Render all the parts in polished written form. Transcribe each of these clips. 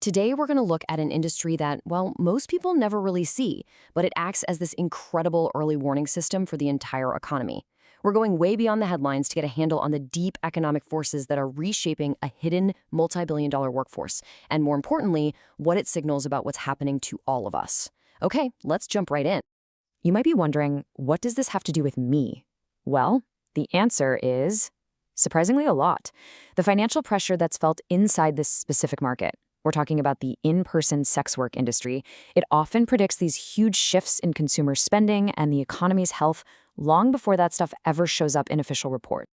Today, we're going to look at an industry that, well, most people never really see, but it acts as this incredible early warning system for the entire economy. We're going way beyond the headlines to get a handle on the deep economic forces that are reshaping a hidden multi-billion-dollar workforce, and more importantly, what it signals about what's happening to all of us. Okay, let's jump right in. You might be wondering, what does this have to do with me? Well, the answer is surprisingly a lot. The financial pressure that's felt inside this specific market. We're talking about the in-person sex work industry. It often predicts these huge shifts in consumer spending and the economy's health long before that stuff ever shows up in official reports.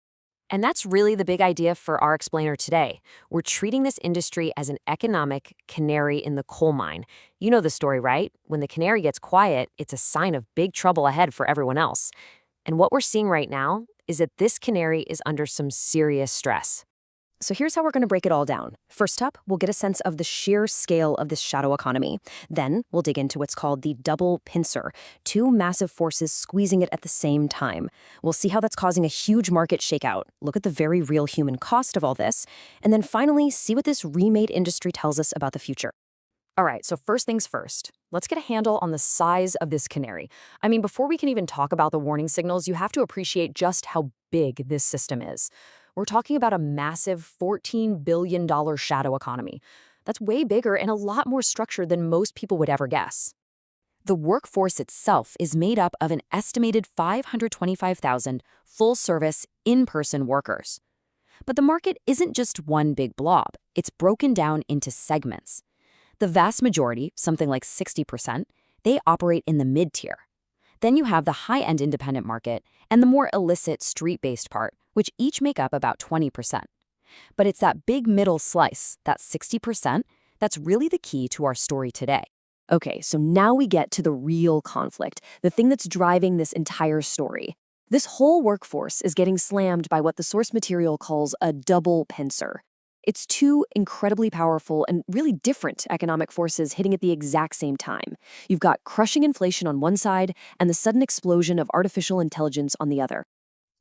And that's really the big idea for our explainer today. We're treating this industry as an economic canary in the coal mine. You know the story, right? When the canary gets quiet, it's a sign of big trouble ahead for everyone else. And what we're seeing right now is that this canary is under some serious stress. So here's how we're going to break it all down. First up, we'll get a sense of the sheer scale of this shadow economy. Then we'll dig into what's called the double pincer, two massive forces squeezing it at the same time. We'll see how that's causing a huge market shakeout, look at the very real human cost of all this, and then finally see what this remade industry tells us about the future. All right, so first things first, let's get a handle on the size of this canary. I mean, before we can even talk about the warning signals, you have to appreciate just how big this system is. We're talking about a massive $14 billion shadow economy. That's way bigger and a lot more structured than most people would ever guess. The workforce itself is made up of an estimated 525,000 full-service, in-person workers. But the market isn't just one big blob. It's broken down into segments. The vast majority, something like 60%, they operate in the mid-tier. Then you have the high-end independent market and the more illicit street-based part, which each make up about 20%. But it's that big middle slice, that 60%, that's really the key to our story today. Okay, so now we get to the real conflict, the thing that's driving this entire story. This whole workforce is getting slammed by what the source material calls a double pincer. It's two incredibly powerful and really different economic forces hitting at the exact same time. You've got crushing inflation on one side and the sudden explosion of artificial intelligence on the other.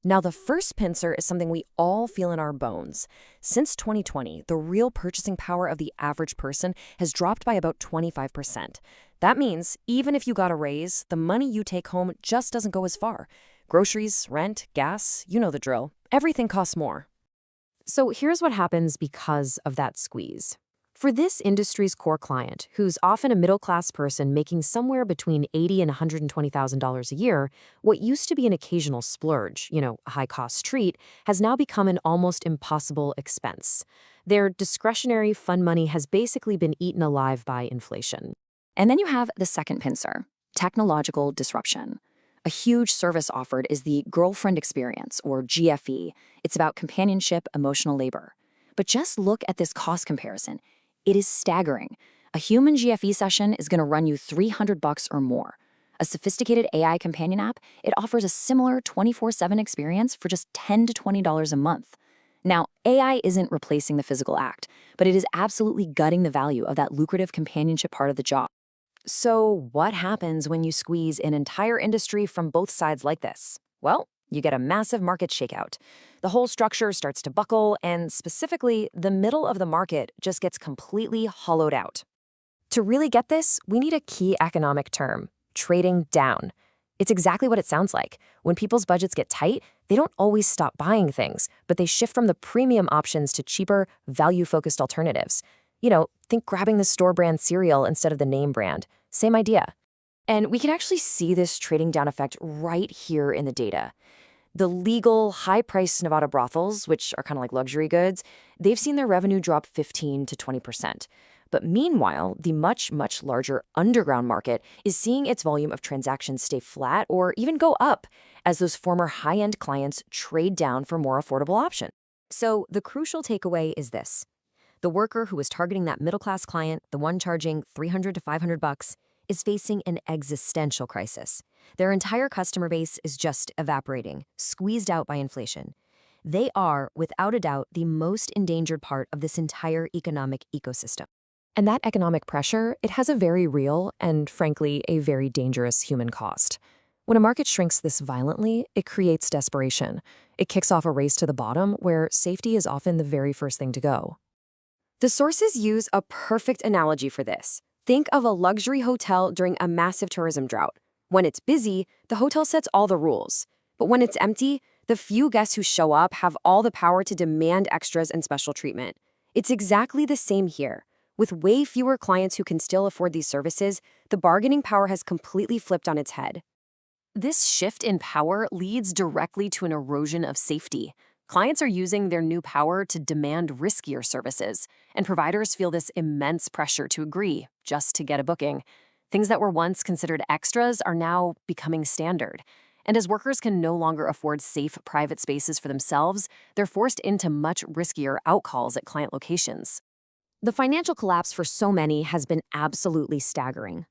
Now, the first pincer is something we all feel in our bones. Since 2020, the real purchasing power of the average person has dropped by about 25%. That means even if you got a raise, the money you take home just doesn't go as far. Groceries, rent, gas, you know the drill. Everything costs more. So here's what happens because of that squeeze. For this industry's core client, who's often a middle-class person making somewhere between $80,000 and $120,000 a year, what used to be an occasional splurge, a high-cost treat, has now become an almost impossible expense. Their discretionary fun money has basically been eaten alive by inflation. And then you have the second pincer, technological disruption. A huge service offered is the Girlfriend Experience, or GFE. It's about companionship, emotional labor. But just look at this cost comparison. It is staggering. A human GFE session is going to run you $300 or more. A sophisticated AI companion app, it offers a similar 24/7 experience for just $10 to $20 a month. Now, AI isn't replacing the physical act, but it is absolutely gutting the value of that lucrative companionship part of the job. So what happens when you squeeze an entire industry from both sides like this? Well, you get a massive market shakeout. The whole structure starts to buckle, and specifically, the middle of the market just gets completely hollowed out. To really get this, we need a key economic term, trading down. It's exactly what it sounds like. When people's budgets get tight, they don't always stop buying things, but they shift from the premium options to cheaper, value-focused alternatives. Think grabbing the store brand cereal instead of the name brand. Same idea. And we can actually see this trading down effect right here in the data. The legal, high-priced Nevada brothels, which are kind of like luxury goods, they've seen their revenue drop 15 to 20%. But meanwhile, the much, much larger underground market is seeing its volume of transactions stay flat or even go up as those former high-end clients trade down for more affordable options. So the crucial takeaway is this. The worker who was targeting that middle-class client, the one charging $300 to $500, is facing an existential crisis. Their entire customer base is just evaporating, squeezed out by inflation. They are, without a doubt, the most endangered part of this entire economic ecosystem. And that economic pressure, it has a very real and, frankly, a very dangerous human cost. When a market shrinks this violently, it creates desperation. It kicks off a race to the bottom where safety is often the very first thing to go. The sources use a perfect analogy for this. Think of a luxury hotel during a massive tourism drought. When it's busy, the hotel sets all the rules. But when it's empty, the few guests who show up have all the power to demand extras and special treatment. It's exactly the same here. With way fewer clients who can still afford these services, the bargaining power has completely flipped on its head. This shift in power leads directly to an erosion of safety. Clients are using their new power to demand riskier services, and providers feel this immense pressure to agree just to get a booking. Things that were once considered extras are now becoming standard. And as workers can no longer afford safe private spaces for themselves, they're forced into much riskier outcalls at client locations. The financial collapse for so many has been absolutely staggering.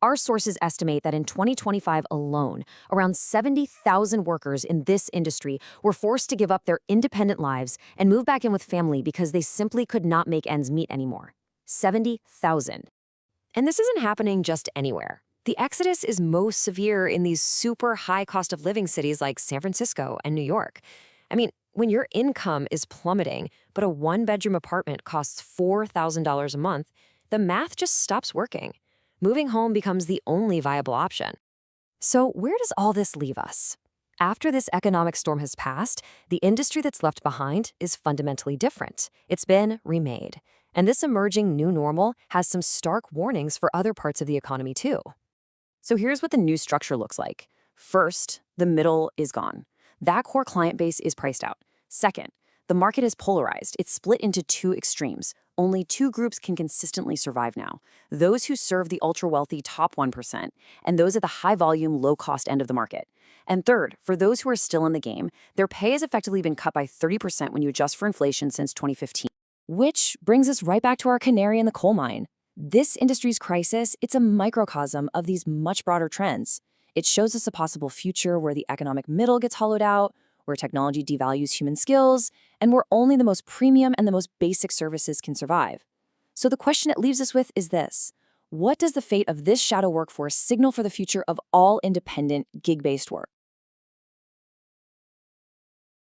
Our sources estimate that in 2025 alone, around 70,000 workers in this industry were forced to give up their independent lives and move back in with family because they simply could not make ends meet anymore. 70,000. And this isn't happening just anywhere. The exodus is most severe in these super high cost of living cities like San Francisco and New York. I mean, when your income is plummeting, but a one-bedroom apartment costs $4,000 a month, the math just stops working. Moving home becomes the only viable option. So where does all this leave us? After this economic storm has passed, the industry that's left behind is fundamentally different. It's been remade. And this emerging new normal has some stark warnings for other parts of the economy too. So here's what the new structure looks like. First, the middle is gone. That core client base is priced out. Second, the market is polarized. It's split into two extremes. Only two groups can consistently survive now: those who serve the ultra-wealthy top 1%, and those at the high-volume, low-cost end of the market. And third, for those who are still in the game, their pay has effectively been cut by 30% when you adjust for inflation since 2015. Which brings us right back to our canary in the coal mine. This industry's crisis, it's a microcosm of these much broader trends. It shows us a possible future where the economic middle gets hollowed out, where technology devalues human skills, and where only the most premium and the most basic services can survive. So the question it leaves us with is this: what does the fate of this shadow workforce signal for the future of all independent, gig-based work?